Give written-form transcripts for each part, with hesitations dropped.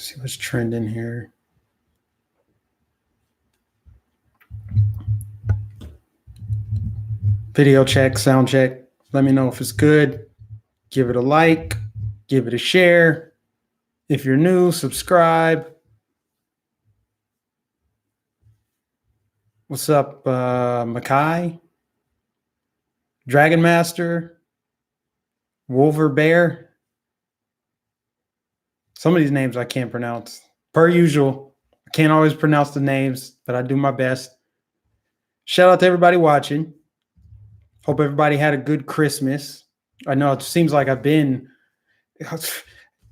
See what's trending here. Video check, sound check. Let me know if it's good. Give it a like, give it a share. If you're new, subscribe. What's up, Makai? Dragon Master? Wolver Bear? Some of these names I can't pronounce. Per usual, I can't always pronounce the names, but I do my best. Shout out to everybody watching. Hope everybody had a good Christmas. I know it seems like I've been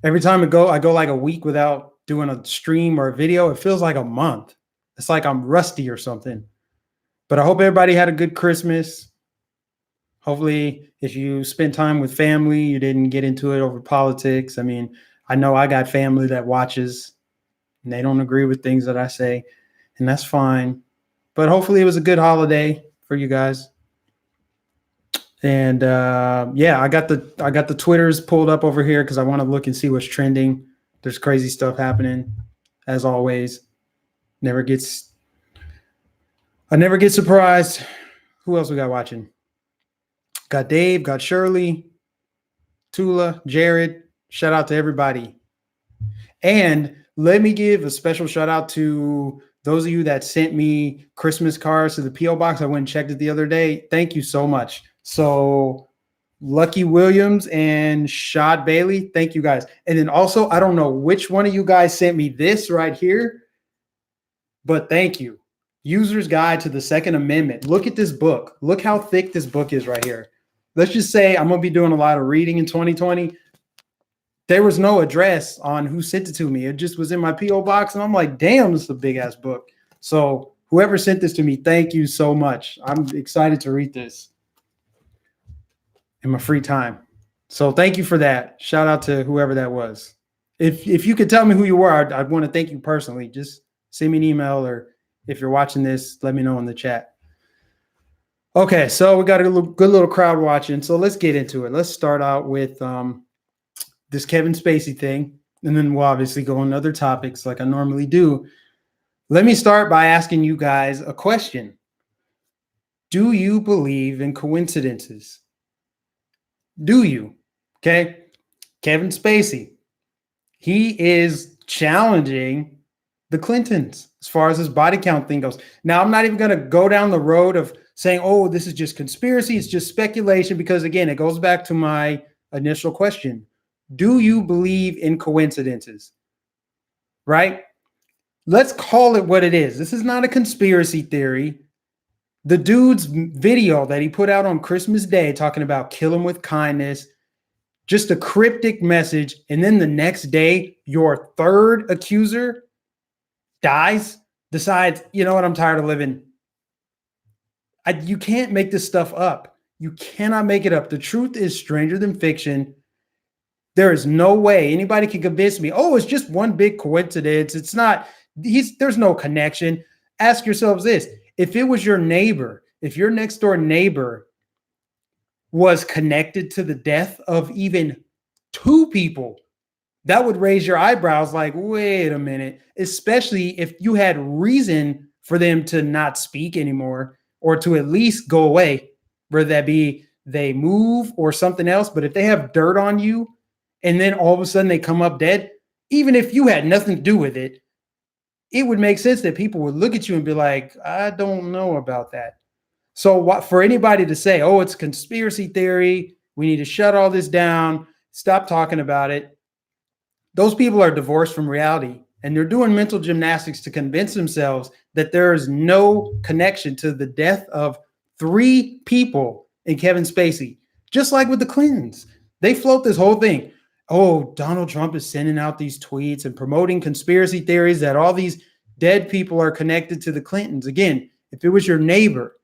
every time I go like a week without doing a stream or a video. It feels like a month. It's like I'm rusty or something. But I hope everybody had a good Christmas. Hopefully, if you spent time with family, you didn't get into it over politics. I mean, I know I got family that watches and they don't agree with things that I say, and that's fine. But hopefully it was a good holiday for you guys. And yeah, I got the Twitters pulled up over here because I want to look and see what's trending. There's crazy stuff happening, as always. I never get surprised. Who else we got watching? Got Dave, got Shirley, Tula, Jared. Shout out to everybody. And let me give a special shout out to those of you that sent me Christmas cards to the P.O. box. I went and checked it the other day. Thank you so much. So Lucky Williams and Shad Bailey, thank you guys. And then also, I don't know which one of you guys sent me this right here, but thank you. User's Guide to the Second Amendment. Look at this book. Look how thick this book is right here. Let's just say I'm going to be doing a lot of reading in 2020. There was no address on who sent it to me. It just was in my P.O. box, and I'm like, damn, this is a big-ass book. So whoever sent this to me, thank you so much. I'm excited to read this in my free time. So thank you for that. Shout out to whoever that was. If you could tell me who you were, I'd want to thank you personally. Just send me an email, or if you're watching this, let me know in the chat. Okay, so we got a good little crowd watching. So let's get into it. Let's start out with this Kevin Spacey thing, and then we'll obviously go on other topics like I normally do. Let me start by asking you guys a question. Do you believe in coincidences? Do you? Okay. Kevin Spacey, he is challenging the Clintons as far as his body count thing goes. Now, I'm not even going to go down the road of saying, oh, this is just conspiracy. It's just speculation, because, again, it goes back to my initial question. Do you believe in coincidences? Right? Let's call it what it is. This is not a conspiracy theory. The dude's video that he put out on Christmas Day talking about kill him with kindness, just a cryptic message. And then the next day, your third accuser dies, decides, you know what, I'm tired of living. You can't make this stuff up. You cannot make it up. The truth is stranger than fiction. There is no way anybody can convince me, oh, it's just one big coincidence. It's not, there's no connection. Ask yourselves this. If it was your neighbor, if your next door neighbor was connected to the death of even two people, that would raise your eyebrows like, wait a minute, especially if you had reason for them to not speak anymore or to at least go away, whether that be they move or something else. But if they have dirt on you and then all of a sudden they come up dead, even if you had nothing to do with it, it would make sense that people would look at you and be like, I don't know about that. So for anybody to say, oh, it's conspiracy theory, we need to shut all this down, stop talking about it, those people are divorced from reality, and they're doing mental gymnastics to convince themselves that there is no connection to the death of 3 people in Kevin Spacey. Just like with the Clintons, they float this whole thing. Oh, Donald Trump is sending out these tweets and promoting conspiracy theories that all these dead people are connected to the Clintons. Again, if it was your neighbor,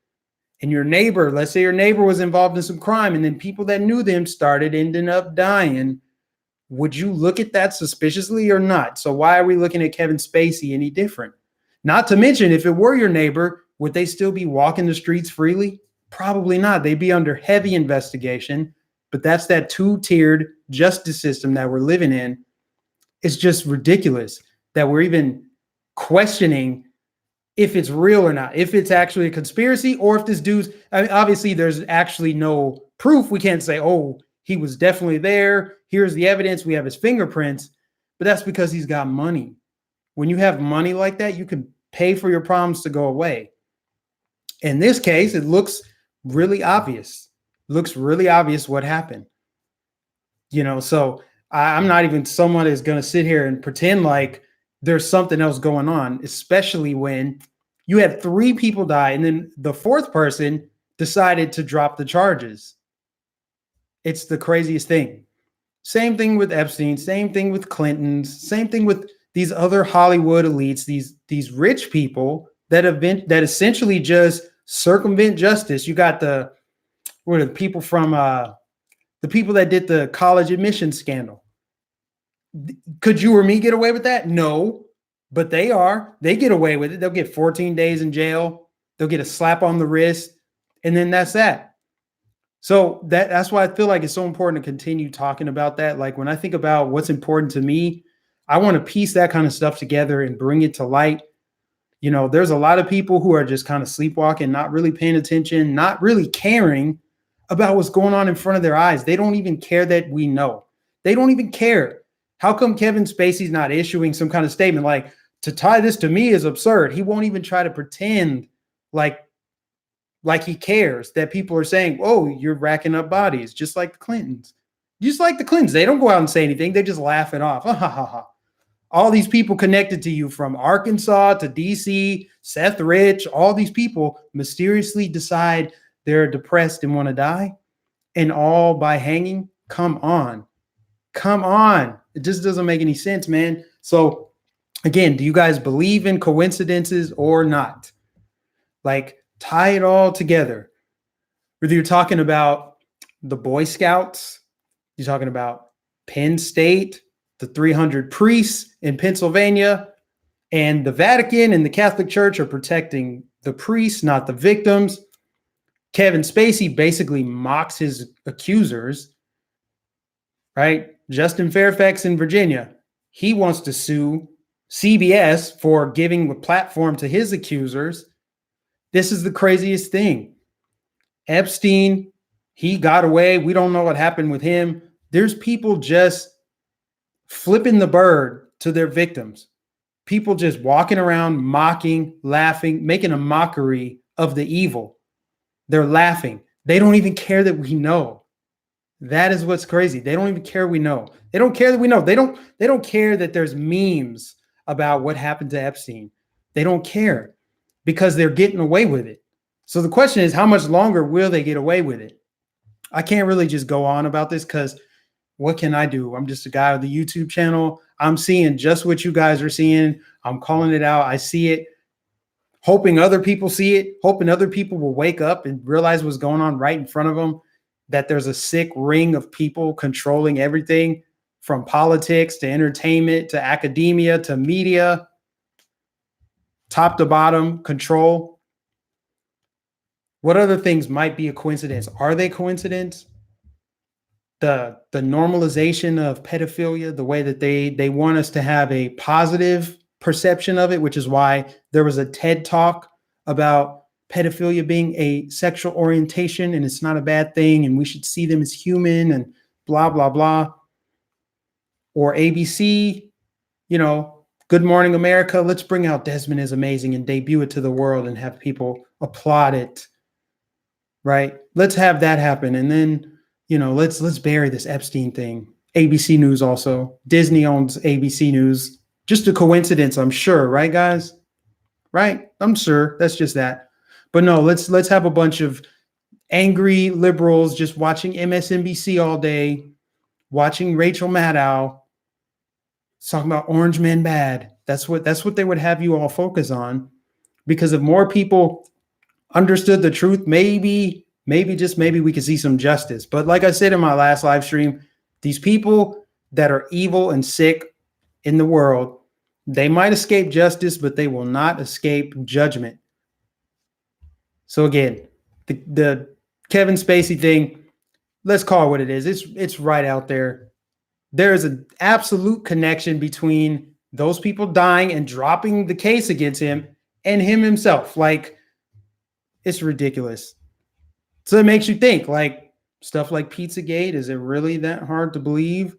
and your neighbor, let's say your neighbor was involved in some crime, and then people that knew them started ending up dying, would you look at that suspiciously or not? So why are we looking at Kevin Spacey any different? Not to mention, if it were your neighbor, would they still be walking the streets freely? Probably not. They'd be under heavy investigation. But that's that 2-tiered justice system that we're living in. It's just ridiculous that we're even questioning if it's real or not, if it's actually a conspiracy, or if this dude's, I mean, obviously there's actually no proof. We can't say, oh, he was definitely there. Here's the evidence. We have his fingerprints, but that's because he's got money. When you have money like that, you can pay for your problems to go away. In this case, it looks really obvious. Looks really obvious what happened. So I'm not even someone that's going to sit here and pretend like there's something else going on, especially when you had 3 people die and then the 4th person decided to drop the charges. It's the craziest thing. Same thing with Epstein, same thing with Clinton's, same thing with these other Hollywood elites, these rich people that essentially just circumvent justice. You got the people from the people that did the college admissions scandal. Could you or me get away with that? No, but they get away with it. They'll get 14 days in jail. They'll get a slap on the wrist, and then that's that. So that's why I feel like it's so important to continue talking about that. Like when I think about what's important to me, I want to piece that kind of stuff together and bring it to light. There's a lot of people who are just kind of sleepwalking, not really paying attention, not really caring about what's going on in front of their eyes. They don't even care that we know. They don't even care. How come Kevin Spacey's not issuing some kind of statement like, to tie this to me is absurd? He won't even try to pretend like he cares that people are saying, oh, you're racking up bodies, just like the Clintons. Just like the Clintons. They don't go out and say anything. They just laugh it off. Ha, ha, ha, ha. All these people connected to you from Arkansas to DC, Seth Rich, all these people mysteriously decide they're depressed and want to die, and all by hanging. Come on. It just doesn't make any sense, man. So again, do you guys believe in coincidences or not? Like, tie it all together. Whether you're talking about the Boy Scouts, you're talking about Penn State, the 300 priests in Pennsylvania, and the Vatican and the Catholic Church are protecting the priests, not the victims. Kevin Spacey basically mocks his accusers, right? Justin Fairfax in Virginia, he wants to sue CBS for giving the platform to his accusers. This is the craziest thing. Epstein, he got away. We don't know what happened with him. There's people just flipping the bird to their victims. People just walking around, mocking, laughing, making a mockery of the evil. They're laughing. They don't even care that we know. That is what's crazy. They don't even care we know. They don't care that we know. They don't care that there's memes about what happened to Epstein. They don't care because they're getting away with it. So the question is, how much longer will they get away with it? I can't really just go on about this because what can I do? I'm just a guy with a YouTube channel. I'm seeing just what you guys are seeing. I'm calling it out. I see it, hoping other people see it, hoping other people will wake up and realize what's going on right in front of them, that there's a sick ring of people controlling everything from politics to entertainment to academia to media, top to bottom control. What other things might be a coincidence? Are they coincidence? The normalization of pedophilia, the way that they want us to have a positive perception of it, which is why there was a TED talk about pedophilia being a sexual orientation and it's not a bad thing and we should see them as human and blah, blah, blah. Or ABC, Good Morning America, let's bring out Desmond is Amazing and debut it to the world and have people applaud it, right? Let's have that happen. And then, let's bury this Epstein thing. ABC News also. Disney owns ABC News. Just a coincidence, I'm sure, right, guys? Right? I'm sure. That's just that. But no, let's have a bunch of angry liberals just watching MSNBC all day, watching Rachel Maddow talking about orange men bad. That's what they would have you all focus on, because if more people understood the truth, maybe just maybe we could see some justice. But like I said in my last live stream, these people that are evil and sick in the world, they might escape justice, but they will not escape judgment. So again, the Kevin Spacey thing, let's call it what it is. It's right out there. There is an absolute connection between those people dying and dropping the case against him and him himself. Like, it's ridiculous. So it makes you think, like, stuff like Pizzagate, is it really that hard to believe?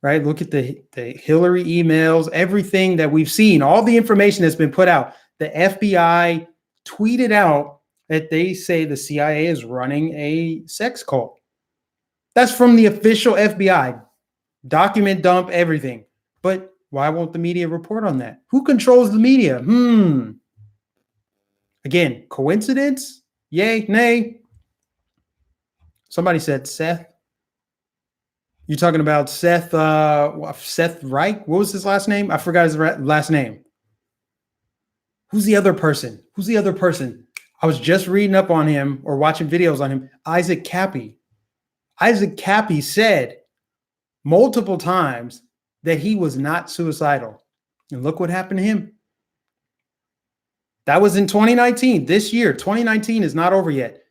Right? Look at the Hillary emails, everything that we've seen, all the information that's been put out. The FBI tweeted out that they say the CIA is running a sex cult. That's from the official FBI. Document dump, everything. But why won't the media report on that? Who controls the media? Again, coincidence? Yay, nay? Somebody said Seth. You're talking about Seth Reich? What was his last name? I forgot his last name. Who's the other person? I was just reading up on him or watching videos on him. Isaac Cappy. Isaac Cappy said multiple times that he was not suicidal. And look what happened to him. That was in 2019. This year, 2019 is not over yet.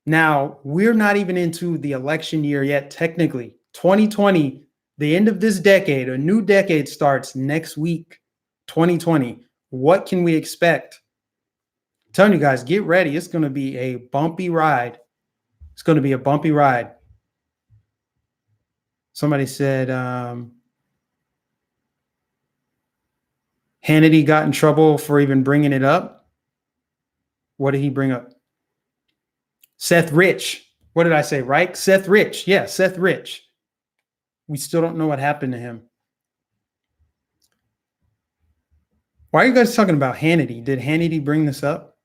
Now, we're not even into the election year yet, technically. 2020, the end of this decade, a new decade starts next week, 2020. What can we expect? I'm telling you guys, get ready. It's going to be a bumpy ride. It's going to be a bumpy ride. Somebody said Hannity got in trouble for even bringing it up. What did he bring up? Seth Rich. What did I say, right? Seth Rich. Yeah, Seth Rich. We still don't know what happened to him. Why are you guys talking about Hannity? Did Hannity bring this up?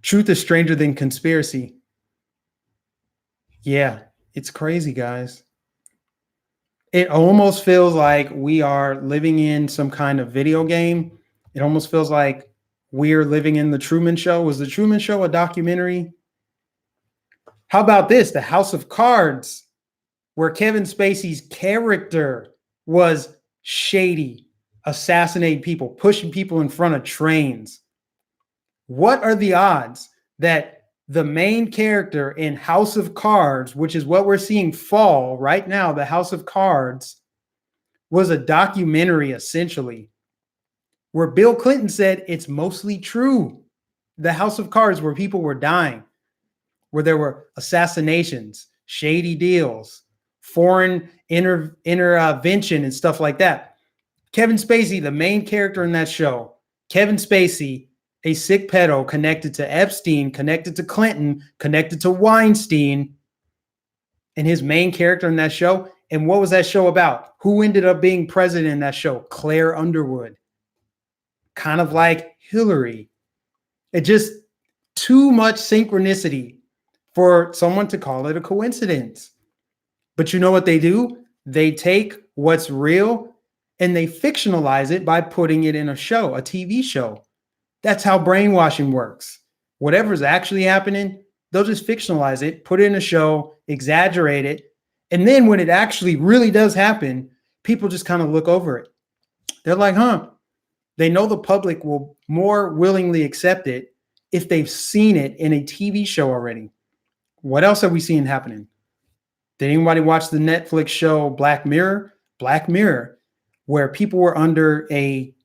Truth is stranger than conspiracy. Yeah, it's crazy, guys. It almost feels like we are living in some kind of video game. It almost feels like we're living in the Truman Show. Was the Truman Show a documentary? How about this? The House of Cards, where Kevin Spacey's character was shady, assassinating people, pushing people in front of trains. What are the odds that the main character in House of Cards, which is what we're seeing fall right now, the House of Cards, was a documentary essentially, where Bill Clinton said it's mostly true. The House of Cards, where people were dying, where there were assassinations, shady deals, foreign intervention and stuff like that. Kevin Spacey, the main character in that show, Kevin Spacey, a sick pedo connected to Epstein, connected to Clinton, connected to Weinstein, and his main character in that show. And what was that show about? Who ended up being president in that show? Claire Underwood. Kind of like Hillary. It just too much synchronicity for someone to call it a coincidence. But you know what they do? They take what's real and they fictionalize it by putting it in a show, a TV show. That's how brainwashing works. Whatever's actually happening, they'll just fictionalize it, put it in a show, exaggerate it. And then when it actually really does happen, people just kind of look over it. They're like, huh. They know the public will more willingly accept it if they've seen it in a TV show already. What else have we seen happening? Did anybody watch the Netflix show Black Mirror? Black Mirror, where people were under a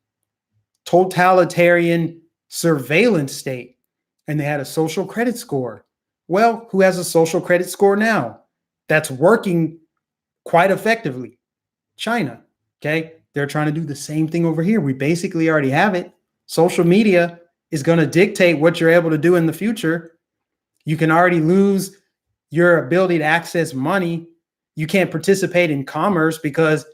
totalitarian surveillance state and they had a social credit score. Well, who has a social credit score now? That's working quite effectively. China. Okay. They're trying to do the same thing over here. We basically already have it. Social media is going to dictate what you're able to do in the future. You can already lose your ability to access money. You can't participate in commerce because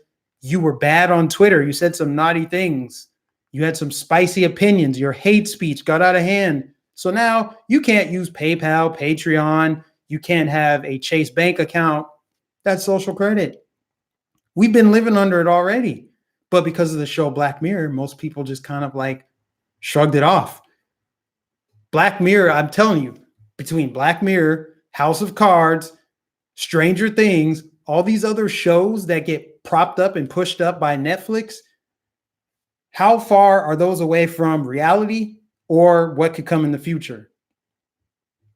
you were bad on Twitter. You said some naughty things. You had some spicy opinions. Your hate speech got out of hand. So now you can't use PayPal, Patreon. You can't have a Chase Bank account. That's social credit. We've been living under it already. But because of the show Black Mirror, most people just kind of like shrugged it off. Black Mirror, I'm telling you, between Black Mirror, House of Cards, Stranger Things, all these other shows that get propped up and pushed up by Netflix, how far are those away from reality or what could come in the future?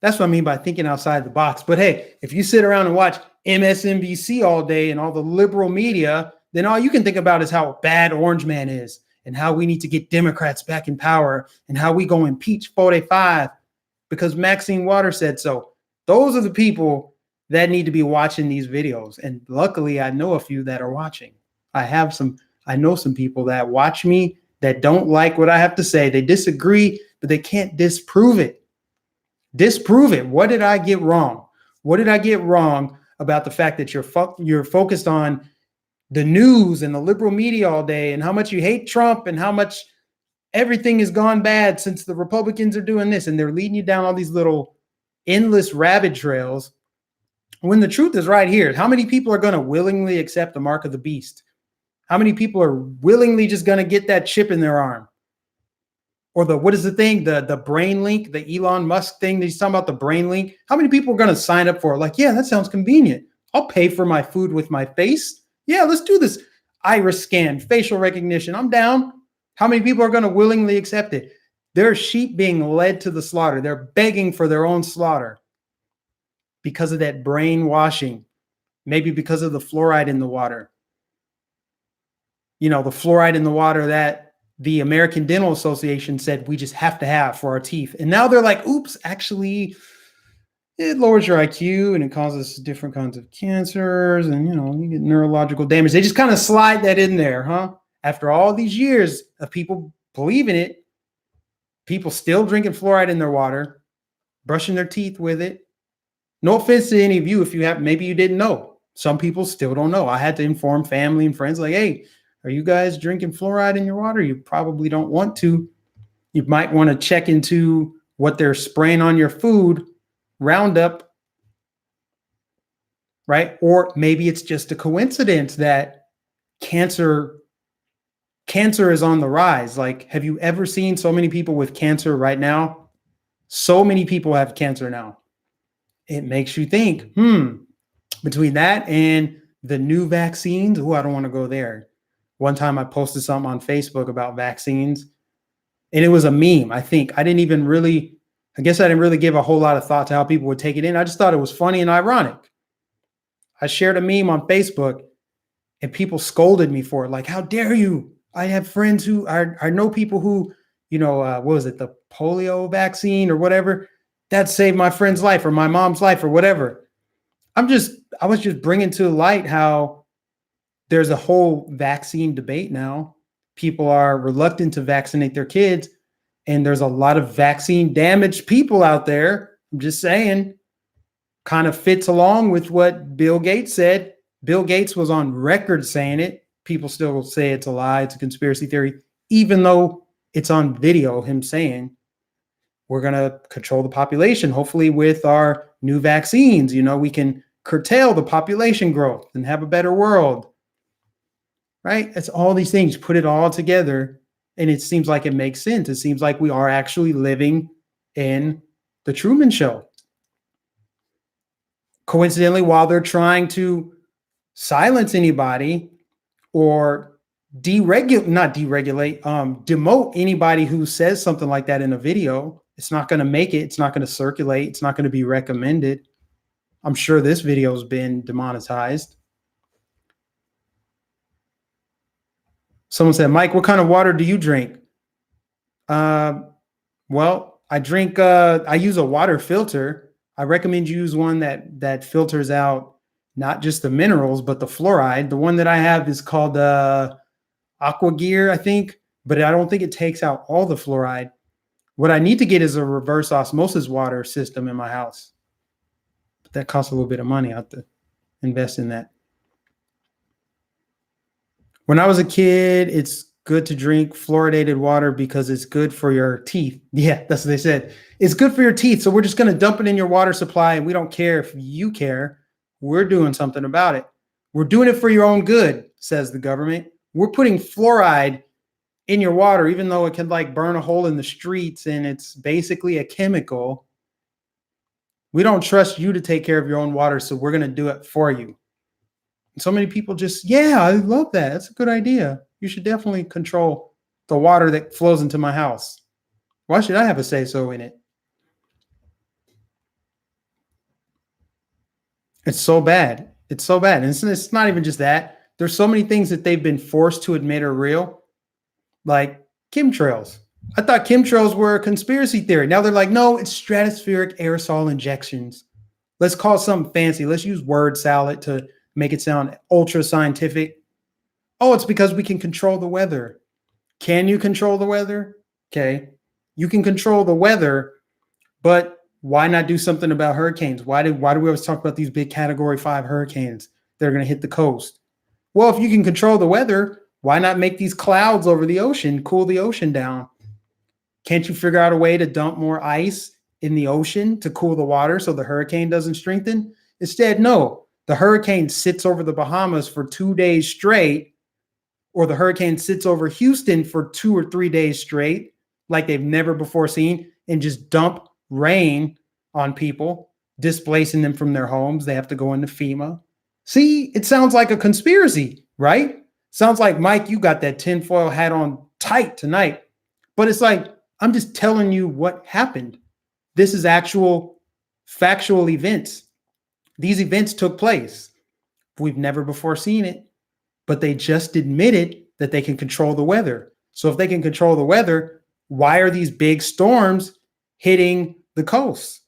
That's what I mean by thinking outside the box. But hey, if you sit around and watch MSNBC all day and all the liberal media, then all you can think about is how bad Orange Man is and how we need to get Democrats back in power and how we go impeach 45 because Maxine Waters said so. Those are the people that need to be watching these videos. And luckily, I know a few that are watching. I know some people that watch me that don't like what I have to say. They disagree, but they can't disprove it. Disprove it. What did I get wrong? What did I get wrong about the fact that you're focused on the news and the liberal media all day and how much you hate Trump and how much everything has gone bad since the Republicans are doing this, and they're leading you down all these little endless rabbit trails when the truth is right here. How many people are going to willingly accept the mark of the beast? How many people are willingly just going to get that chip in their arm? Or what is the thing? The brain link, the Elon Musk thing that he's talking about, the brain link. How many people are going to sign up for it? Like, yeah, that sounds convenient. I'll pay for my food with my face. Yeah, let's do this. Iris scan, facial recognition. I'm down. How many people are going to willingly accept it? There are sheep being led to the slaughter. They're begging for their own slaughter because of that brainwashing, maybe because of the fluoride in the water. You know, the fluoride in the water that the American Dental Association said we just have to have for our teeth. And now they're like, oops, actually, it lowers your IQ and it causes different kinds of cancers and, you know, you get neurological damage. They just kind of slide that in there, huh? After all these years of people believing it, people still drinking fluoride in their water, brushing their teeth with it. No offense to any of you if you have, maybe you didn't know. Some people still don't know. I had to inform family and friends like, hey, are you guys drinking fluoride in your water? You probably don't want to. You might want to check into what they're spraying on your food, Roundup, right? Or maybe it's just a coincidence that cancer is on the rise. Like, have you ever seen so many people with cancer right now? So many people have cancer now. It makes you think, between that and the new vaccines, I don't want to go there. One time I posted something on Facebook about vaccines and it was a meme. I guess I didn't really give a whole lot of thought to how people would take it in. I just thought it was funny and ironic. I shared a meme on Facebook and people scolded me for it. Like, how dare you? I have friends I know people who, what was it? The polio vaccine or whatever that saved my friend's life or my mom's life or whatever. I was just bringing to light how there's a whole vaccine debate now. People are reluctant to vaccinate their kids, and there's a lot of vaccine damaged people out there. I'm just saying, kind of fits along with what Bill Gates said. Bill Gates was on record saying it. People still say it's a lie, it's a conspiracy theory, even though it's on video, him saying, we're going to control the population, hopefully with our new vaccines. We can curtail the population growth and have a better world. Right? It's all these things, put it all together, and it seems like it makes sense. It seems like we are actually living in the Truman Show. Coincidentally, while they're trying to silence anybody or demote anybody who says something like that in a video, it's not going to make it. It's not going to circulate. It's not going to be recommended. I'm sure this video has been demonetized. Someone said, Mike, what kind of water do you drink? Well, I drink, I use a water filter. I recommend you use one that filters out not just the minerals, but the fluoride. The one that I have is called Aqua Gear, I think, but I don't think it takes out all the fluoride. What I need to get is a reverse osmosis water system in my house. But that costs a little bit of money. I have to invest in that. When I was a kid, it's good to drink fluoridated water because it's good for your teeth. Yeah, that's what they said. It's good for your teeth. So we're just going to dump it in your water supply, and we don't care if you care. We're doing something about it. We're doing it for your own good, says the government. We're putting fluoride in your water, even though it can burn a hole in the streets and it's basically a chemical. We don't trust you to take care of your own water, so we're going to do it for you. So many people I love that. That's a good idea. You should definitely control the water that flows into my house. Why should I have a say-so in it? It's so bad. It's so bad. And it's not even just that. There's so many things that they've been forced to admit are real, like chemtrails. I thought chemtrails were a conspiracy theory. Now they're like, no, it's stratospheric aerosol injections. Let's call something fancy. Let's use word salad to make it sound ultra scientific. Oh, it's because we can control the weather. Can you control the weather? Okay. You can control the weather, but why not do something about hurricanes? Why do we always talk about these big category 5 hurricanes that are going to hit the coast? Well, if you can control the weather, why not make these clouds over the ocean cool the ocean down? Can't you figure out a way to dump more ice in the ocean to cool the water so the hurricane doesn't strengthen? Instead, no. The hurricane sits over the Bahamas for 2 days straight, or the hurricane sits over Houston for 2 or 3 days straight, like they've never before seen, and just dump rain on people, displacing them from their homes. They have to go into FEMA. See, it sounds like a conspiracy, right? Sounds like, Mike, you got that tinfoil hat on tight tonight. But it's like, I'm just telling you what happened. This is actual factual events. These events took place. We've never before seen it, but they just admitted that they can control the weather. So if they can control the weather, why are these big storms hitting the coast?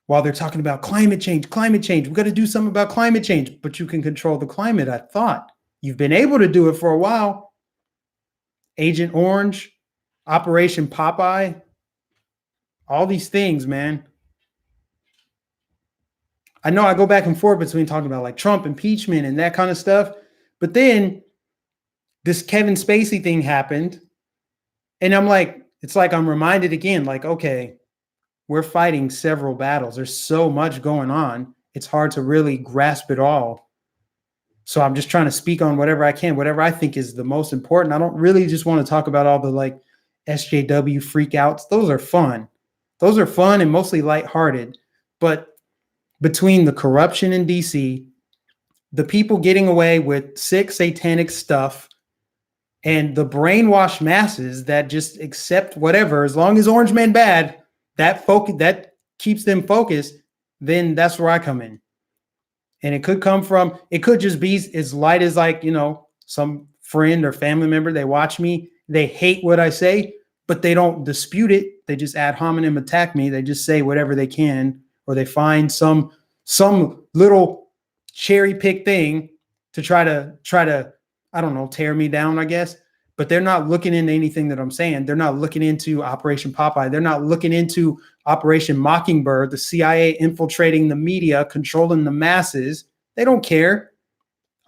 While they're talking about climate change, we got to do something about climate change, but you can control the climate. I thought you've been able to do it for a while. Agent Orange, Operation Popeye, all these things, man. I know I go back and forth between talking about like Trump impeachment and that kind of stuff, but then this Kevin Spacey thing happened, and I'm like, it's like I'm reminded again, like, okay, we're fighting several battles. There's so much going on. It's hard to really grasp it all. So I'm just trying to speak on whatever I can, whatever I think is the most important. I don't really just want to talk about all the like SJW freakouts. Those are fun. Those are fun and mostly lighthearted. But between the corruption in DC, the people getting away with sick satanic stuff, and the brainwashed masses that just accept whatever, as long as Orange Man bad, that keeps them focused, then that's where I come in. And it could just be as light as like, some friend or family member, they watch me, they hate what I say, but they don't dispute it. They just ad hominem attack me. They just say whatever they can, or they find some little cherry pick thing to try to, I don't know, tear me down, I guess. But they're not looking into anything that I'm saying. They're not looking into Operation Popeye. They're not looking into Operation Mockingbird, the CIA infiltrating the media, controlling the masses. They don't care.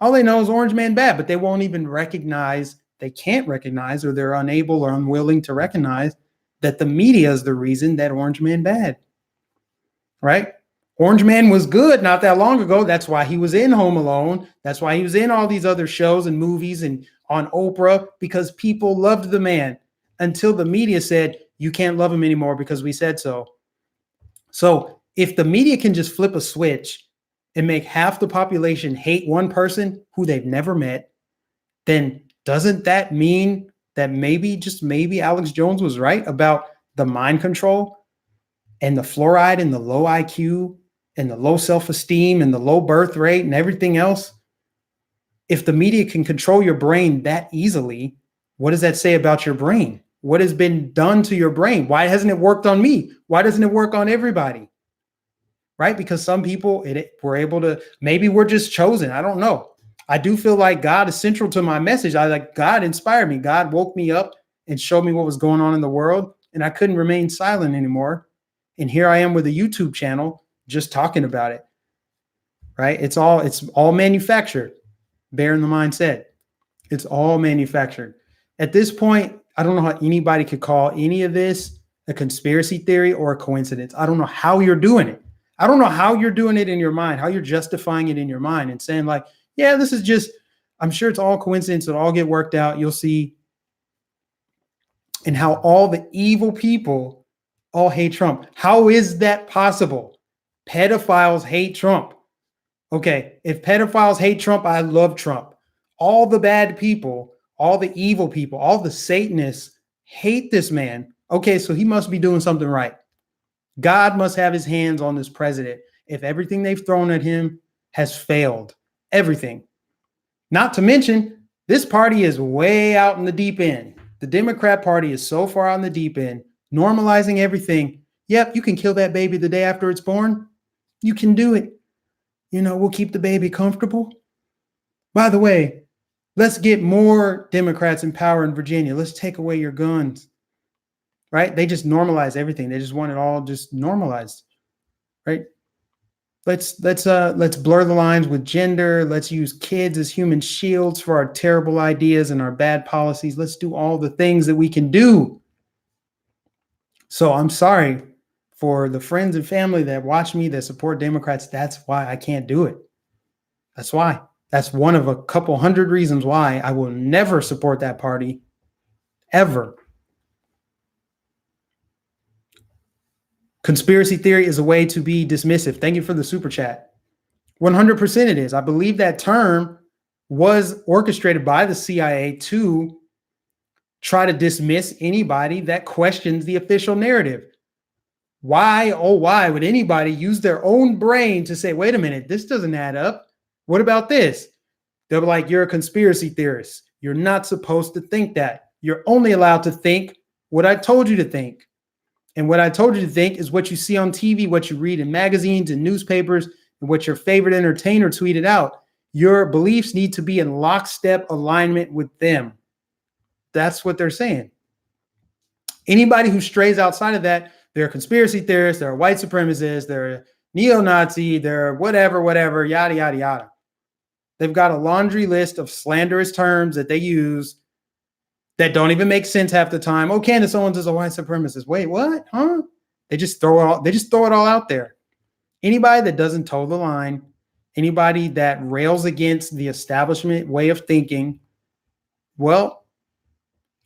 All they know is Orange Man bad, but they won't even recognize, they can't recognize, or they're unable or unwilling to recognize that the media is the reason that Orange Man bad, right? Orange Man was good not that long ago. That's why he was in Home Alone. That's why he was in all these other shows and movies and on Oprah, because people loved the man until the media said, you can't love him anymore because we said so. So if the media can just flip a switch and make half the population hate one person who they've never met, then doesn't that mean that maybe, just maybe, Alex Jones was right about the mind control and the fluoride and the low IQ and the low self-esteem and the low birth rate and everything else? If the media can control your brain that easily, what does that say about your brain? What has been done to your brain? Why hasn't it worked on me? Why doesn't it work on everybody? Right? Because some people were able to, maybe we're just chosen. I don't know. I do feel like God is central to my message. God inspired me. God woke me up and showed me what was going on in the world, and I couldn't remain silent anymore. And here I am with a YouTube channel just talking about it. Right? It's all manufactured. Bear in the mindset. It's all manufactured. At this point, I don't know how anybody could call any of this a conspiracy theory or a coincidence. I don't know how you're doing it. I don't know how you're doing it in your mind, how you're justifying it in your mind and saying like, yeah, this is just, I'm sure it's all coincidence. It'll all get worked out. You'll see. And how all the evil people all hate Trump. How is that possible? Pedophiles hate Trump. Okay, if pedophiles hate Trump, I love Trump. All the bad people, all the evil people, all the Satanists hate this man. Okay, so he must be doing something right. God must have his hands on this president. if everything they've thrown at him has failed. Everything. Not to mention, this party is way out in the deep end. The Democrat Party is so far out in the deep end, normalizing everything. Yep, you can kill that baby the day after it's born. You can do it. We'll keep the baby comfortable. By the way, let's get more Democrats in power in Virginia. Let's take away your guns. Right? They just normalize everything. They just want it all just normalized. Right? Let's blur the lines with gender. Let's use kids as human shields for our terrible ideas and our bad policies. Let's do all the things that we can do. So I'm sorry for the friends and family that watch me that support Democrats. That's why I can't do it. That's why. That's one of a couple hundred reasons why I will never support that party, ever. Conspiracy theory is a way to be dismissive. Thank you for the super chat. 100% it is. I believe that term was orchestrated by the CIA to try to dismiss anybody that questions the official narrative. Why, oh, why would anybody use their own brain to say, wait a minute, this doesn't add up? What about this? They'll be like, you're a conspiracy theorist. You're not supposed to think that. You're only allowed to think what I told you to think. And what I told you to think is what you see on TV, what you read in magazines and newspapers, and what your favorite entertainer tweeted out. Your beliefs need to be in lockstep alignment with them. That's what they're saying. Anybody who strays outside of that, they're a conspiracy theorist, they're a white supremacist, they're a neo-Nazi, they're whatever, yada, yada, yada. They've got a laundry list of slanderous terms that they use that don't even make sense half the time. Oh, Candace Owens is a white supremacist. Wait, what? Huh? They just throw it all out there. Anybody that doesn't toe the line, anybody that rails against the establishment way of thinking, well,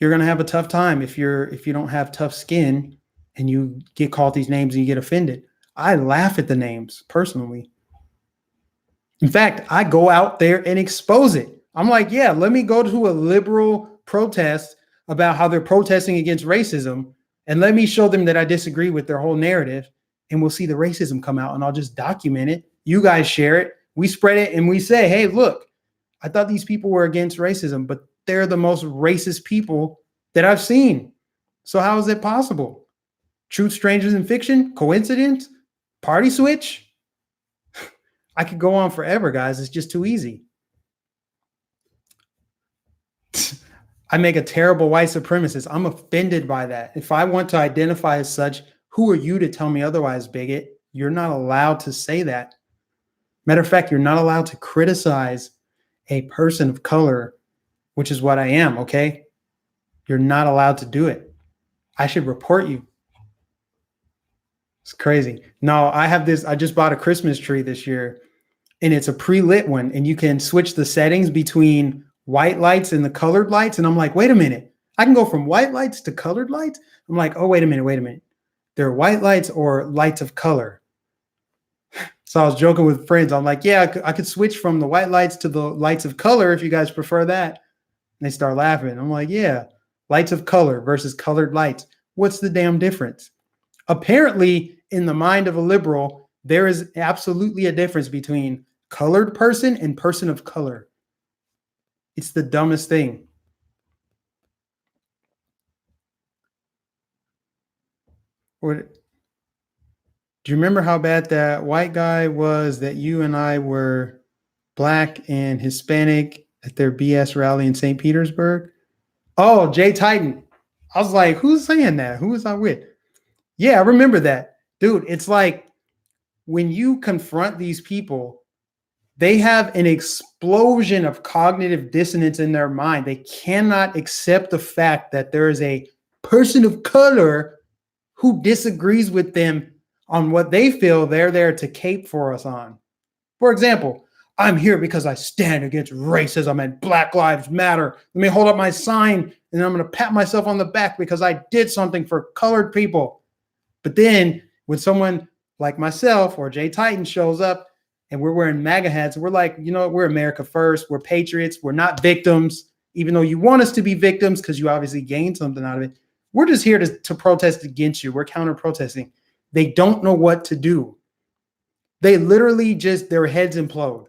you're going to have a tough time if you don't have tough skin and you get called these names and you get offended. I laugh at the names personally. In fact, I go out there and expose it. I'm like, yeah, let me go to a liberal protest about how they're protesting against racism, and let me show them that I disagree with their whole narrative, and we'll see the racism come out, and I'll just document it. You guys share it. We spread it, and we say, hey, look, I thought these people were against racism, but they're the most racist people that I've seen. So how is it possible? Truth, strangers, and fiction? Coincidence? Party switch? I could go on forever, guys. It's just too easy. I make a terrible white supremacist. I'm offended by that. If I want to identify as such, who are you to tell me otherwise, bigot? You're not allowed to say that. Matter of fact, you're not allowed to criticize a person of color, which is what I am, okay? You're not allowed to do it. I should report you. It's crazy. No, I just bought a Christmas tree this year, and it's a pre-lit one, and you can switch the settings between white lights and the colored lights. And I'm like, wait a minute. I can go from white lights to colored lights. I'm like, oh, wait a minute. They're white lights or lights of color. So I was joking with friends. I'm like, yeah, I could switch from the white lights to the lights of color if you guys prefer that. And they start laughing. I'm like, yeah, lights of color versus colored lights. What's the damn difference? Apparently, in the mind of a liberal, there is absolutely a difference between colored person and person of color. It's the dumbest thing. Do you remember how bad that white guy was that you and I were black and Hispanic at their BS rally in St. Petersburg? Oh, Jay Titan. I was like, who's saying that? Who was I with? Yeah, I remember that. Dude, it's like when you confront these people, they have an explosion of cognitive dissonance in their mind. They cannot accept the fact that there is a person of color who disagrees with them on what they feel they're there to cape for us on. For example, I'm here because I stand against racism and Black Lives Matter. Let me hold up my sign and I'm going to pat myself on the back because I did something for colored people. But then when someone like myself or Jay Titan shows up and we're wearing MAGA hats, we're like, you know, we're America first. We're patriots. We're not victims, even though you want us to be victims because you obviously gained something out of it. We're just here to protest against you. We're counter protesting. They don't know what to do. They literally just, their heads implode.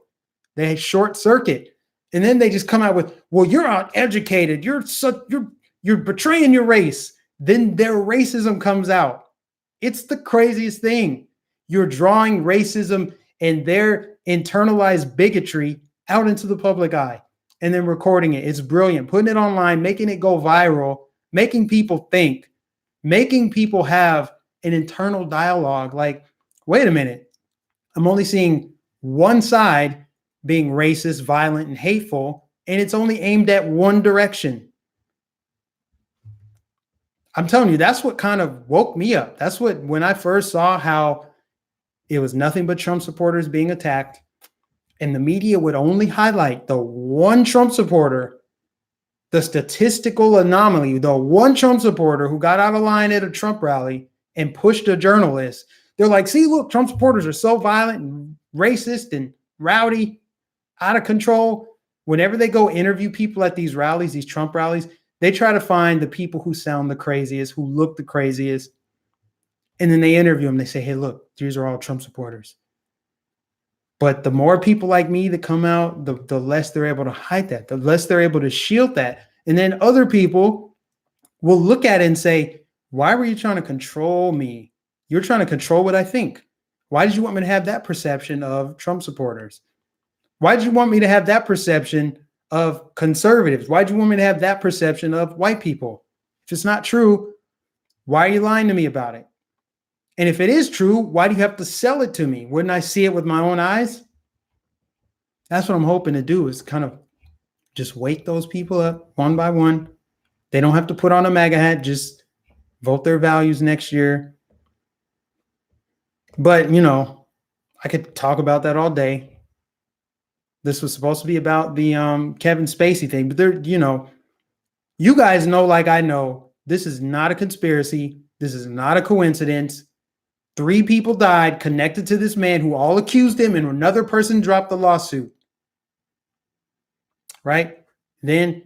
They short circuit. And then they just come out with, well, you're uneducated. You're betraying your race. Then their racism comes out. It's the craziest thing. You're drawing racism and their internalized bigotry out into the public eye and then recording it. It's brilliant. Putting it online, making it go viral, making people think, making people have an internal dialogue. Like, wait a minute. I'm only seeing one side being racist, violent, and hateful, and it's only aimed at one direction. I'm telling you, that's what kind of woke me up. That's what, when I first saw how it was nothing but Trump supporters being attacked, and the media would only highlight the one Trump supporter, the statistical anomaly, the one Trump supporter who got out of line at a Trump rally and pushed a journalist. They're like, see, look, Trump supporters are so violent and racist and rowdy, out of control. Whenever they go interview people at these rallies, these Trump rallies, they try to find the people who sound the craziest, who look the craziest. And then they interview them. They say, hey, look, these are all Trump supporters. But the more people like me that come out, the less they're able to hide that, the less they're able to shield that. And then other people will look at it and say, why were you trying to control me? You're trying to control what I think. Why did you want me to have that perception of Trump supporters? Why did you want me to have that perception of conservatives? Why did you want me to have that perception of white people? If it's not true, why are you lying to me about it? And if it is true, why do you have to sell it to me? Wouldn't I see it with my own eyes? That's what I'm hoping to do, is kind of just wake those people up one by one. They don't have to put on a MAGA hat, just vote their values next year. But, you know, I could talk about that all day. This was supposed to be about the Kevin Spacey thing, but there, you know, you guys know, like I know, this is not a conspiracy. This is not a coincidence. 3 people died connected to this man who all accused him, and another person dropped the lawsuit. Right? Then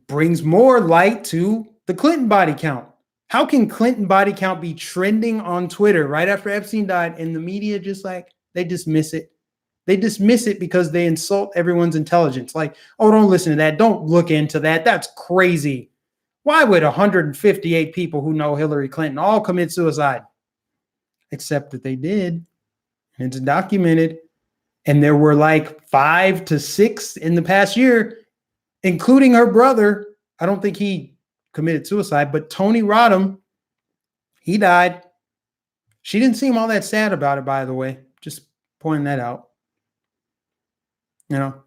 brings more light to the Clinton body count. How can Clinton body count be trending on Twitter right after Epstein died, and the media just like, they dismiss it? They dismiss it because they insult everyone's intelligence. Like, oh, don't listen to that. Don't look into that. That's crazy. Why would 158 people who know Hillary Clinton all commit suicide? Except that they did. It's documented. And there were like 5 to 6 in the past year, including her brother. I don't think he committed suicide, but Tony Rodham, he died. She didn't seem all that sad about it, by the way. Just pointing that out. You know,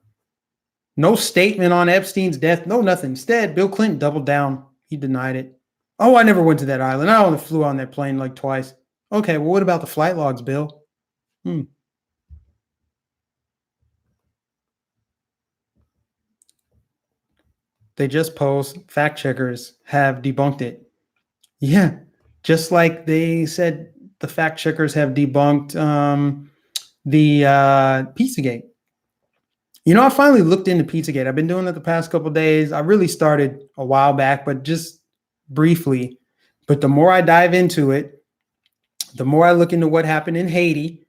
no statement on Epstein's death, no nothing. Instead, Bill Clinton doubled down. He denied it. Oh, I never went to that island. I only flew on that plane like twice. Okay, well, what about the flight logs, Bill? They just post, fact checkers have debunked it. Yeah, just like they said the fact checkers have debunked the Pizzagate. You know, I finally looked into Pizzagate. I've been doing it the past couple of days. I really started a while back, but just briefly. But the more I dive into it, the more I look into what happened in Haiti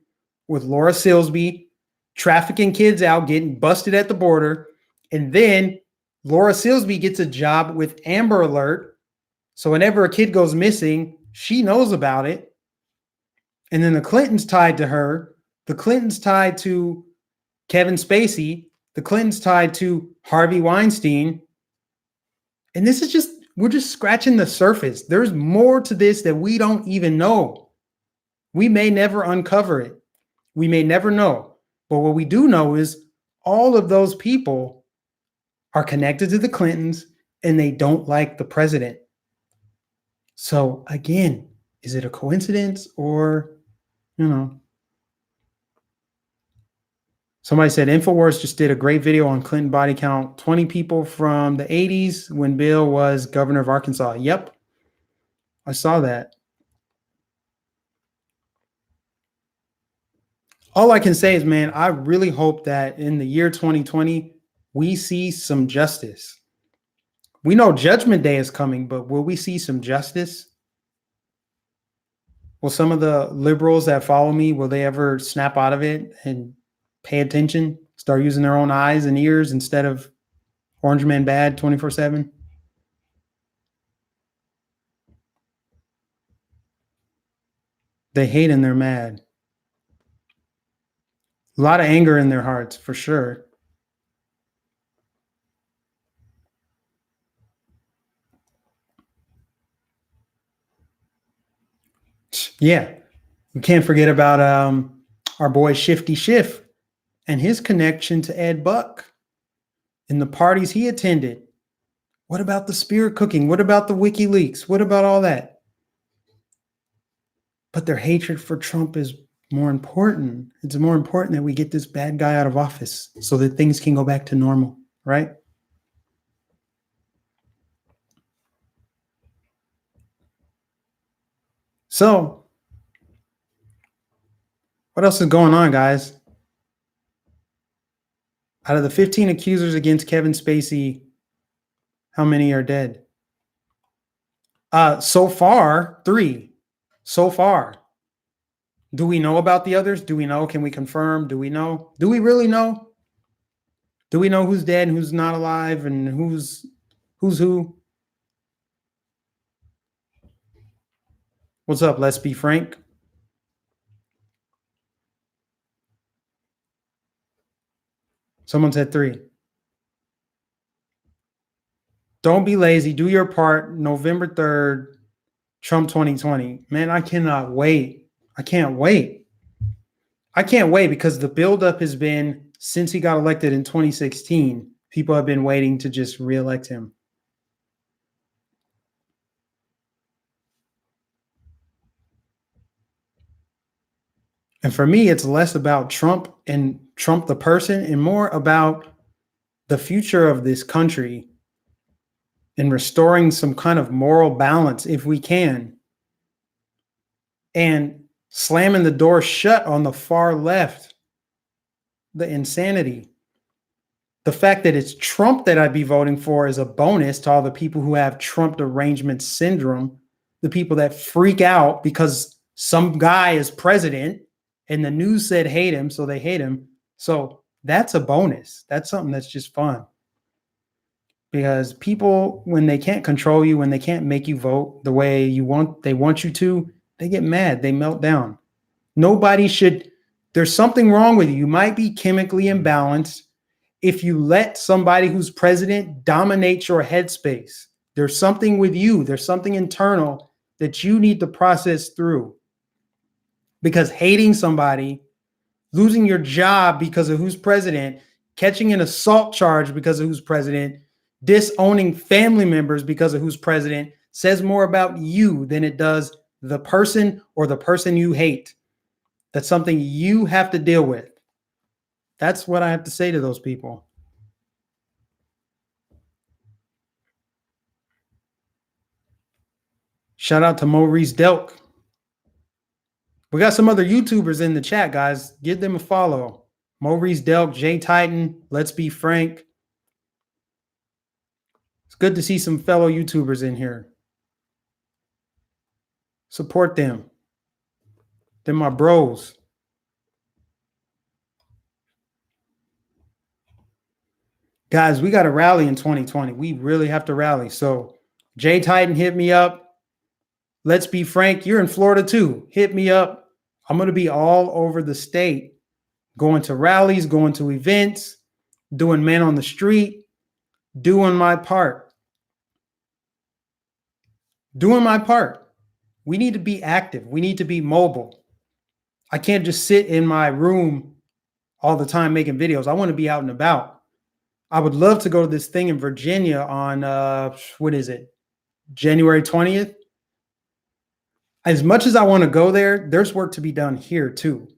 with Laura Silsby trafficking kids out, getting busted at the border. And then Laura Silsby gets a job with Amber Alert. So whenever a kid goes missing, she knows about it. And then the Clintons tied to her. The Clintons tied to Kevin Spacey. The Clintons tied to Harvey Weinstein. And this is just, we're just scratching the surface. There's more to this that we don't even know. We may never uncover it. We may never know. But what we do know is all of those people are connected to the Clintons and they don't like the president. So again, is it a coincidence or, you know? Somebody said InfoWars just did a great video on Clinton body count. 20 people from the 80s when Bill was governor of Arkansas. Yep. I saw that. All I can say is, man, I really hope that in the year 2020, we see some justice. We know Judgment Day is coming, but will we see some justice? Will some of the liberals that follow me, will they ever snap out of it and pay attention, start using their own eyes and ears instead of Orange Man Bad 24/7? They hate and they're mad. A lot of anger in their hearts, for sure. Yeah. We can't forget about our boy Shifty Schiff and his connection to Ed Buck and the parties he attended. What about the spear cooking? What about the WikiLeaks? What about all that? But their hatred for Trump is more important. It's more important that we get this bad guy out of office so that things can go back to normal, right? So, what else is going on, guys? Out of the 15 accusers against Kevin Spacey, how many are dead? So far, 3. So far. Do we know about the others? Do we know? Can we confirm? Do we know? Do we really know? Do we know who's dead and who's not alive and who's who? What's up? Let's be frank. Someone said 3. Don't be lazy. Do your part. November 3rd, Trump 2020. Man, I cannot wait. I can't wait. I can't wait because the buildup has been since he got elected in 2016. People have been waiting to just reelect him. And for me, it's less about Trump and Trump the person and more about the future of this country and restoring some kind of moral balance if we can. And slamming the door shut on the far left, the insanity. The fact that it's Trump that I'd be voting for is a bonus to all the people who have Trump derangement syndrome, the people that freak out because some guy is president and the news said hate him, so they hate him. So that's a bonus. That's something that's just fun. Because people, when they can't control you, when they can't make you vote the way they want you to, they get mad, they melt down. Nobody should, there's something wrong with you. You might be chemically imbalanced if you let somebody who's president dominate your headspace. There's something with you, there's something internal that you need to process through. Because hating somebody, losing your job because of who's president, catching an assault charge because of who's president, disowning family members because of who's president says more about you than it does the person or the person you hate. That's something you have to deal with. That's what I have to say to those people. Shout out to Maurice Delk. We got some other YouTubers in the chat, guys. Give them a follow. Maurice Delk, Jay Titan, Let's Be Frank. It's good to see some fellow YouTubers in here. Support them. They're my bros. Guys, we got to rally in 2020. We really have to rally. So Jay Titan, hit me up. Let's Be Frank. You're in Florida too. Hit me up. I'm going to be all over the state, going to rallies, going to events, doing man on the street, doing my part. Doing my part. We need to be active. We need to be mobile. I can't just sit in my room all the time making videos. I want to be out and about. I would love to go to this thing in Virginia on, what is it, January 20th? As much as I want to go there, there's work to be done here too.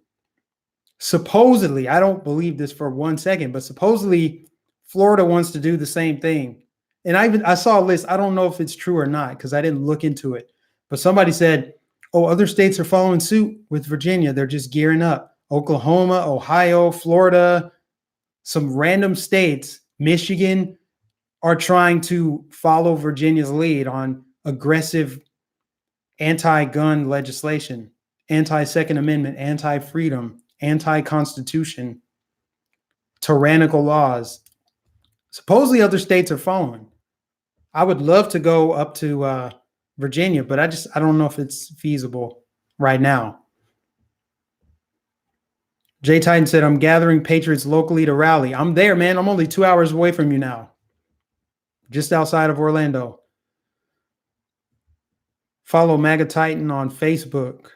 Supposedly, I don't believe this for 1 second, but supposedly Florida wants to do the same thing. And I saw a list. I don't know if it's true or not because I didn't look into it. But somebody said, oh, other states are following suit with Virginia. They're just gearing up. Oklahoma, Ohio, Florida, some random states, Michigan, are trying to follow Virginia's lead on aggressive anti-gun legislation, anti-Second Amendment, anti-freedom, anti-constitution, tyrannical laws. Supposedly other states are following. I would love to go up to Virginia, but I don't know if it's feasible right now. Jay Titan said, I'm gathering patriots locally to rally. I'm there, man. I'm only 2 hours away from you now. Just outside of Orlando. Follow MAGA Titan on Facebook.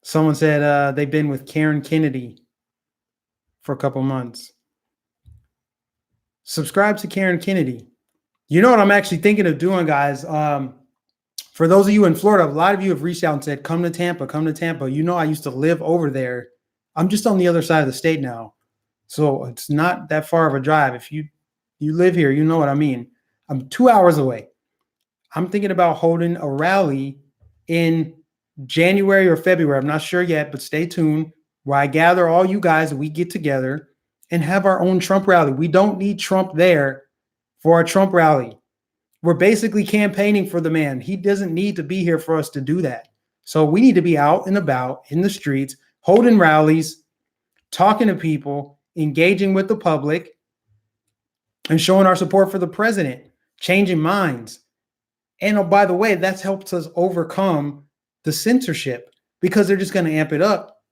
Someone said they've been with Karen Kennedy for a couple months. Subscribe to Karen Kennedy. You know what I'm actually thinking of doing, guys? For those of you in Florida, a lot of you have reached out and said, come to Tampa, come to Tampa. You know, I used to live over there. I'm just on the other side of the state now. So it's not that far of a drive. If you live here, you know what I mean. I'm 2 hours away. I'm thinking about holding a rally in January or February. I'm not sure yet, but stay tuned, where I gather all you guys and we get together and have our own Trump rally. We don't need Trump there for our Trump rally. We're basically campaigning for the man. He doesn't need to be here for us to do that. So we need to be out and about in the streets, holding rallies, talking to people, engaging with the public, and showing our support for the president, changing minds. And oh, by the way, that's helped us overcome the censorship because they're just going to amp it up.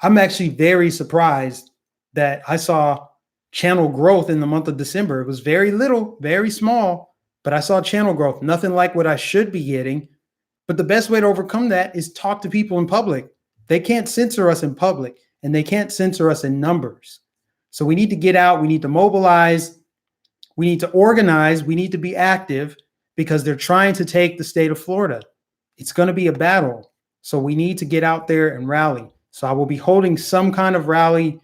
I'm actually very surprised that I saw channel growth in the month of December. It was very little, very small, but I saw channel growth, nothing like what I should be getting. But the best way to overcome that is talk to people in public. They can't censor us in public, and they can't censor us in numbers. So we need to get out. We need to mobilize. We need to organize. We need to be active because they're trying to take the state of Florida. It's going to be a battle. So we need to get out there and rally. So I will be holding some kind of rally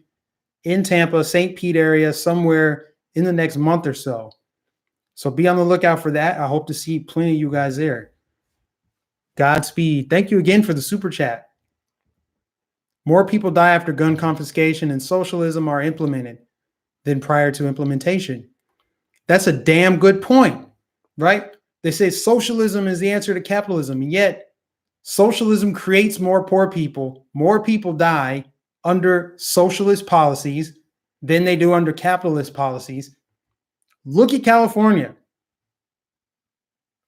in Tampa, St. Pete area, somewhere in the next month or so. So be on the lookout for that. I hope to see plenty of you guys there. Godspeed. Thank you again for the super chat. More people die after gun confiscation and socialism are implemented than prior to implementation. That's a damn good point, right? They say socialism is the answer to capitalism, and yet socialism creates more poor people. More people die under socialist policies than they do under capitalist policies. Look at California.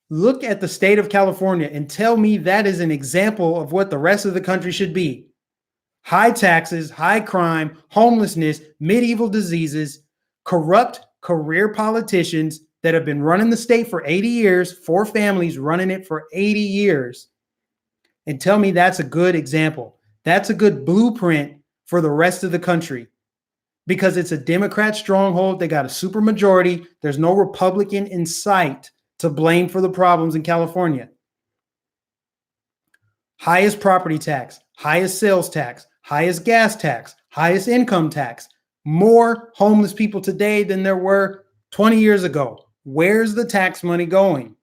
Look at the state of California and tell me that is an example of what the rest of the country should be. High taxes, high crime, homelessness, medieval diseases, corrupt career politicians that have been running the state for 80 years, 4 families running it for 80 years. And tell me that's a good example. That's a good blueprint for the rest of the country because it's a Democrat stronghold. They got a super majority. There's no Republican in sight to blame for the problems in California. Highest property tax, highest sales tax, highest gas tax, highest income tax. More homeless people today than there were 20 years ago. Where's the tax money going?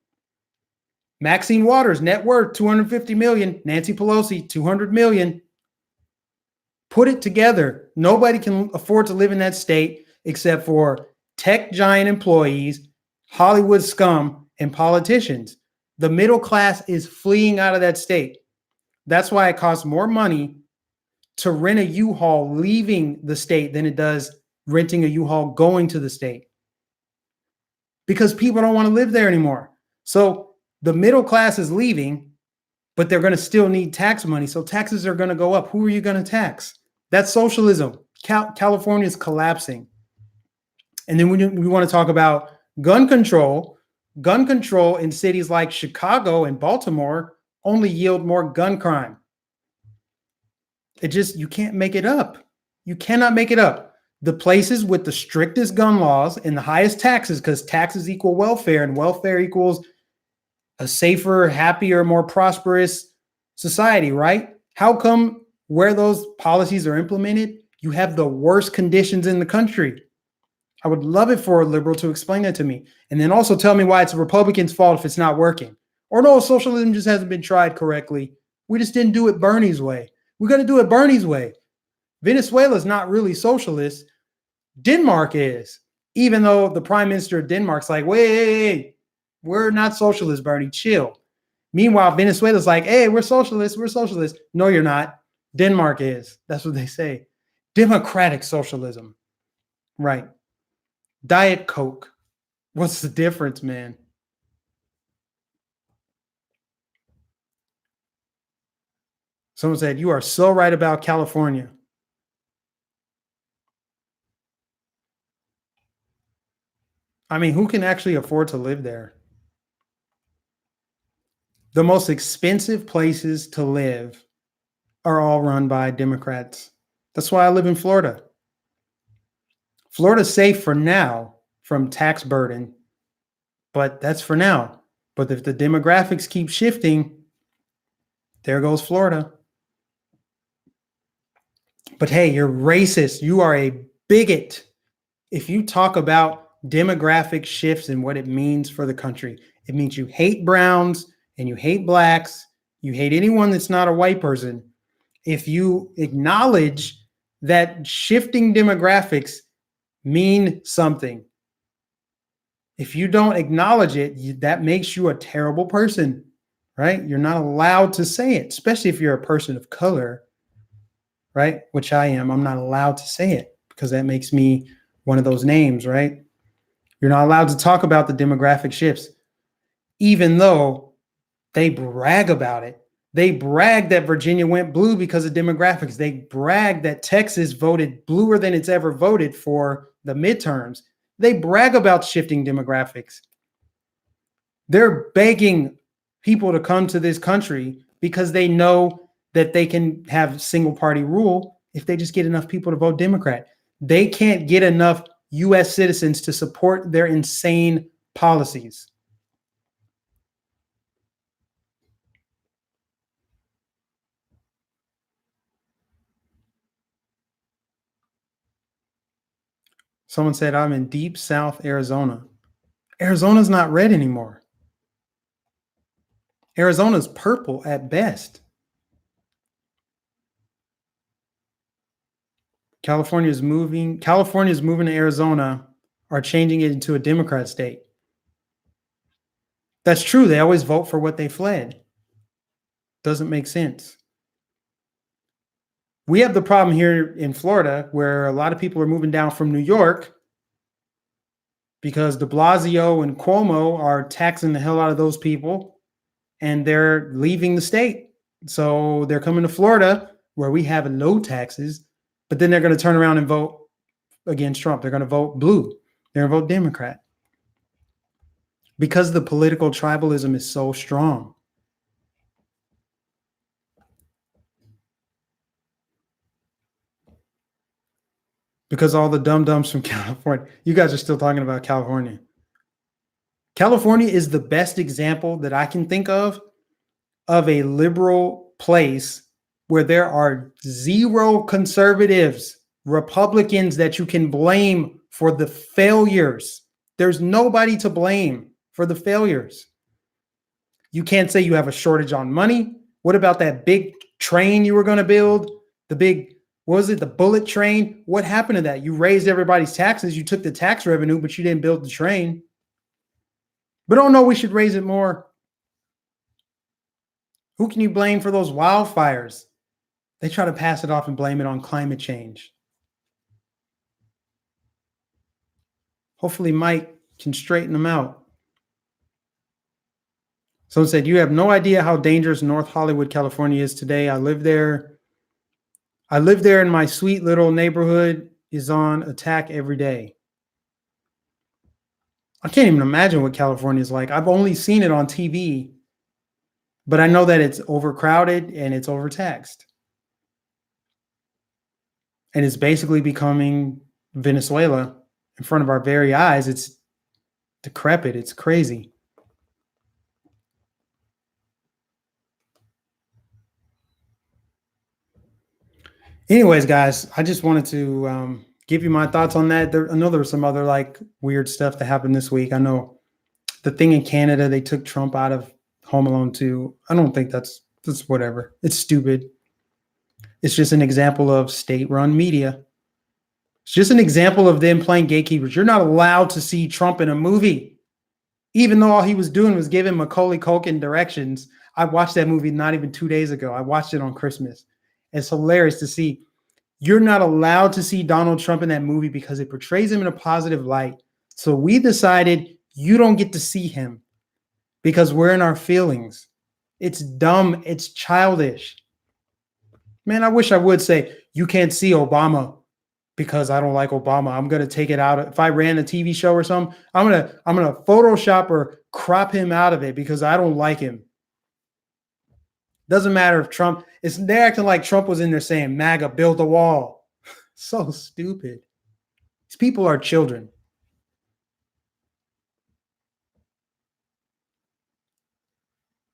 Maxine Waters, net worth $250 million. Nancy Pelosi, $200 million. Put it together. Nobody can afford to live in that state except for tech giant employees, Hollywood scum, and politicians. The middle class is fleeing out of that state. That's why it costs more money to rent a U-Haul leaving the state than it does renting a U-Haul going to the state. Because people don't want to live there anymore. So the middle class is leaving, but they're going to still need tax money. So taxes are going to go up. Who are you going to tax? That's socialism. California is collapsing. And then we want to talk about gun control. Gun control in cities like Chicago and Baltimore only yield more gun crime. You can't make it up. You cannot make it up. The places with the strictest gun laws and the highest taxes, because taxes equal welfare and welfare equals a safer, happier, more prosperous society, right? How come where those policies are implemented, you have the worst conditions in the country? I would love it for a liberal to explain that to me. And then also tell me why it's a Republican's fault if it's not working. Or no, socialism just hasn't been tried correctly. We just didn't do it Bernie's way. We're going to do it Bernie's way. Venezuela is not really socialist. Denmark is. Even though the prime minister of Denmark's like, wait, We're not socialist, Bernie. Chill. Meanwhile, Venezuela's like, hey, we're socialists. We're socialists. No, you're not. Denmark is. That's what they say. Democratic socialism. Right. Diet Coke. What's the difference, man? Someone said, you are so right about California. I mean, who can actually afford to live there? The most expensive places to live are all run by Democrats. That's why I live in Florida. Florida's safe for now from tax burden, but that's for now. But if the demographics keep shifting, there goes Florida. But hey, you're racist. You are a bigot. If you talk about demographic shifts and what it means for the country, it means you hate browns and you hate blacks. You hate anyone that's not a white person. If you acknowledge that shifting demographics mean something, if you don't acknowledge it, that makes you a terrible person, right? You're not allowed to say it, especially if you're a person of color, right? Which I am. I'm not allowed to say it because that makes me one of those names, right? You're not allowed to talk about the demographic shifts, even though they brag about it. They brag that Virginia went blue because of demographics. They brag that Texas voted bluer than it's ever voted for the midterms. They brag about shifting demographics. They're begging people to come to this country because they know that they can have single party rule if they just get enough people to vote Democrat. They can't get enough U.S. citizens to support their insane policies. Someone said, I'm in deep South Arizona. Arizona's not red anymore. Arizona's purple at best. California's moving to Arizona, are changing it into a Democrat state. That's true. They always vote for what they fled. Doesn't make sense. We have the problem here in Florida where a lot of people are moving down from New York because de Blasio and Cuomo are taxing the hell out of those people and they're leaving the state. So they're coming to Florida where we have low taxes, but then they're going to turn around and vote against Trump. They're going to vote blue. They're going to vote Democrat because the political tribalism is so strong. Because all the dum-dums from California, you guys are still talking about California. California is the best example that I can think of a liberal place where there are zero conservatives, Republicans that you can blame for the failures. There's nobody to blame for the failures. You can't say you have a shortage on money. What about that big train you were going to build? The big, what was it? The bullet train? What happened to that? You raised everybody's taxes. You took the tax revenue, but you didn't build the train. But oh no, we should raise it more. Who can you blame for those wildfires? They try to pass it off and blame it on climate change. Hopefully Mike can straighten them out. Someone said, you have no idea how dangerous North Hollywood, California is today. I live there and my sweet little neighborhood is on attack every day. I can't even imagine what California is like. I've only seen it on TV, but I know that it's overcrowded and it's overtaxed. And it's basically becoming Venezuela in front of our very eyes. It's decrepit. It's crazy. Anyways, guys, I just wanted to give you my thoughts on that. I know there was some other like weird stuff that happened this week. I know the thing in Canada, they took Trump out of Home Alone 2. I don't think that's whatever. It's stupid. It's just an example of state-run media. It's just an example of them playing gatekeepers. You're not allowed to see Trump in a movie. Even though all he was doing was giving Macaulay Culkin directions. I watched that movie not even 2 days ago. I watched it on Christmas. It's hilarious to see. You're not allowed to see Donald Trump in that movie because it portrays him in a positive light. So we decided you don't get to see him because we're in our feelings. It's dumb. It's childish. Man, I wish I would say you can't see Obama because I don't like Obama. I'm gonna take it out. If I ran a TV show or something, I'm gonna Photoshop or crop him out of it because I don't like him. Doesn't matter if Trump is. They're acting like Trump was in there saying MAGA build a wall. So stupid. These people are children.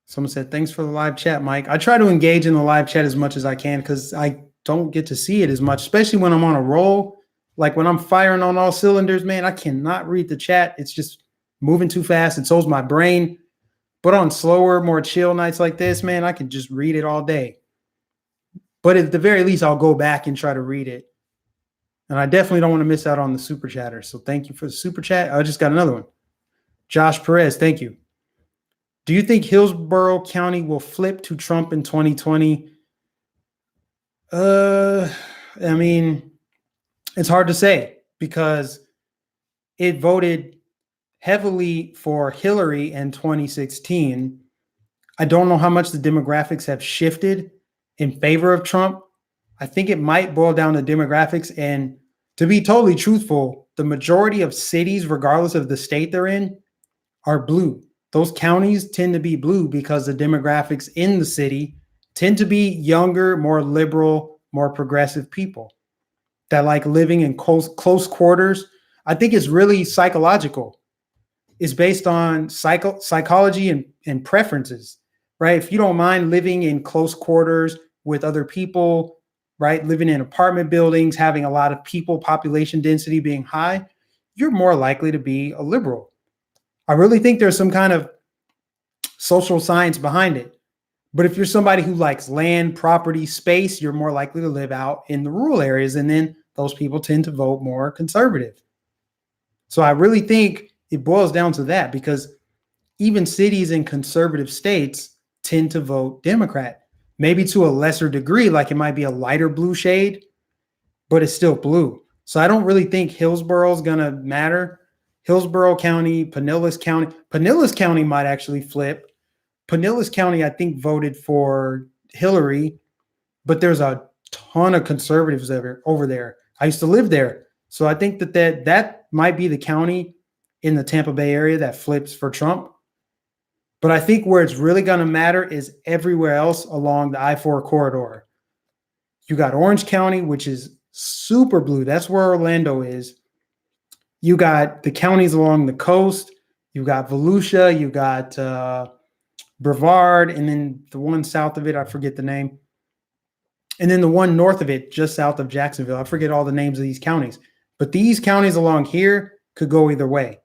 Someone said, thanks for the live chat, Mike. I try to engage in the live chat as much as I can because I don't get to see it as much, especially when I'm on a roll. Like when I'm firing on all cylinders, man, I cannot read the chat. It's just moving too fast. And so's my brain. But on slower, more chill nights like this, man, I can just read it all day. But at the very least, I'll go back and try to read it. And I definitely don't want to miss out on the super chatter. So thank you for the super chat. I just got another one. Josh Perez, thank you. Do you think Hillsborough County will flip to Trump in 2020? I mean, it's hard to say because it voted heavily for Hillary in 2016. I don't know how much the demographics have shifted in favor of Trump. I think it might boil down to demographics. And to be totally truthful, the majority of cities, regardless of the state they're in, are blue. Those counties tend to be blue because the demographics in the city tend to be younger, more liberal, more progressive people that like living in close quarters. I think it's really psychological. It's based on psychology and preferences, right? If you don't mind living in close quarters with other people, right? Living in apartment buildings, having a lot of people, population density being high, you're more likely to be a liberal. I really think there's some kind of social science behind it. But if you're somebody who likes land, property, space, you're more likely to live out in the rural areas. And then those people tend to vote more conservative. So I really think it boils down to that because even cities in conservative states tend to vote Democrat, maybe to a lesser degree, like it might be a lighter blue shade, but it's still blue. So I don't really think Hillsborough is going to matter. Hillsborough County, Pinellas County might actually flip. Pinellas County, I think, voted for Hillary, but there's a ton of conservatives over there. I used to live there. So I think that might be the county in the Tampa Bay area that flips for Trump. But I think where it's really going to matter is everywhere else along the I-4 corridor. You got Orange County, which is super blue. That's where Orlando is. You got the counties along the coast. You got Volusia. You got Brevard. And then the one south of it, I forget the name. And then the one north of it, just south of Jacksonville. I forget all the names of these counties. But these counties along here could go either way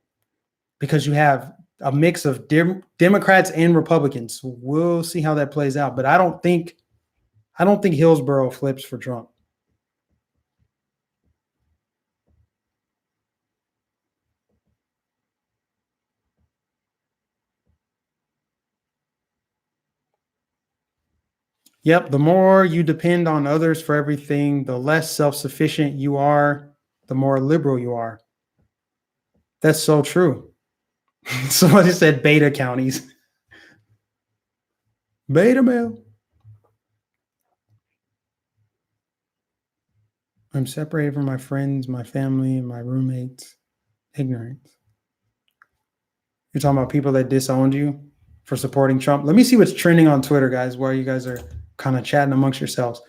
because you have a mix of Democrats and Republicans. We'll see how that plays out. But I don't think Hillsborough flips for Trump. Yep, the more you depend on others for everything, the less self-sufficient you are, the more liberal you are. That's so true. Somebody said beta counties. Beta male. I'm separated from my friends, my family, my roommates. Ignorance. You're talking about people that disowned you for supporting Trump. Let me see what's trending on Twitter, guys, while you guys are kind of chatting amongst yourselves.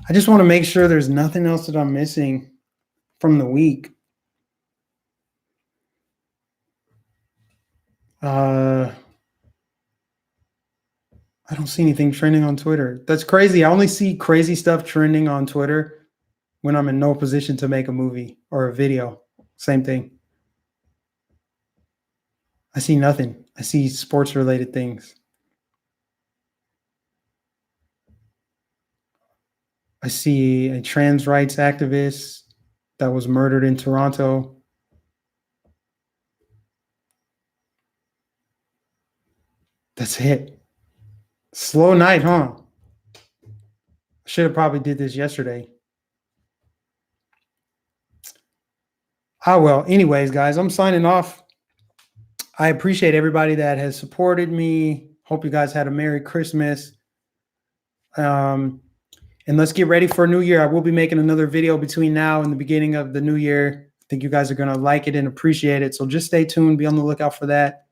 I just want to make sure there's nothing else that I'm missing from the week. I don't see anything trending on Twitter. That's crazy. I only see crazy stuff trending on Twitter when I'm in no position to make a movie or a video. Same thing. I see nothing. I see sports related things. I see a trans rights activist that was murdered in Toronto. That's it. Slow night, huh? Should have probably did this yesterday. Well, anyways, guys, I'm signing off. I appreciate everybody that has supported me. Hope you guys had a Merry Christmas. And let's get ready for a new year. I will be making another video between now and the beginning of the new year. I think you guys are going to like it and appreciate it. So just stay tuned. Be on the lookout for that.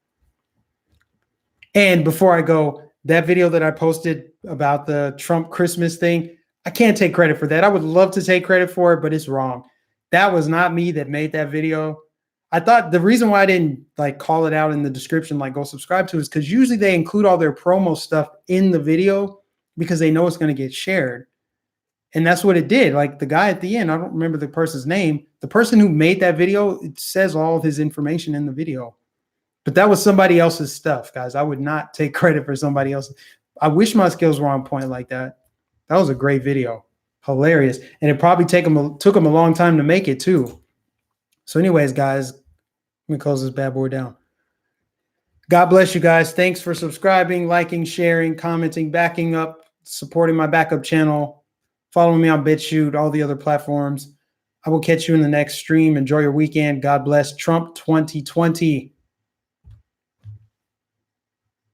And before I go, that video that I posted about the Trump Christmas thing, I can't take credit for that. I would love to take credit for it, but it's wrong. That was not me that made that video. I thought the reason why I didn't like call it out in the description, like go subscribe to, is because usually they include all their promo stuff in the video because they know it's going to get shared. And that's what it did. Like the guy at the end, I don't remember the person's name. The person who made that video, it says all of his information in the video. But that was somebody else's stuff, guys. I would not take credit for somebody else. I wish my skills were on point like that. That was a great video. Hilarious. And it probably took them a long time to make it too. So anyways, guys, let me close this bad boy down. God bless you guys. Thanks for subscribing, liking, sharing, commenting, backing up, supporting my backup channel. Follow me on BitChute, all the other platforms. I will catch you in the next stream. Enjoy your weekend. God bless. Trump 2020.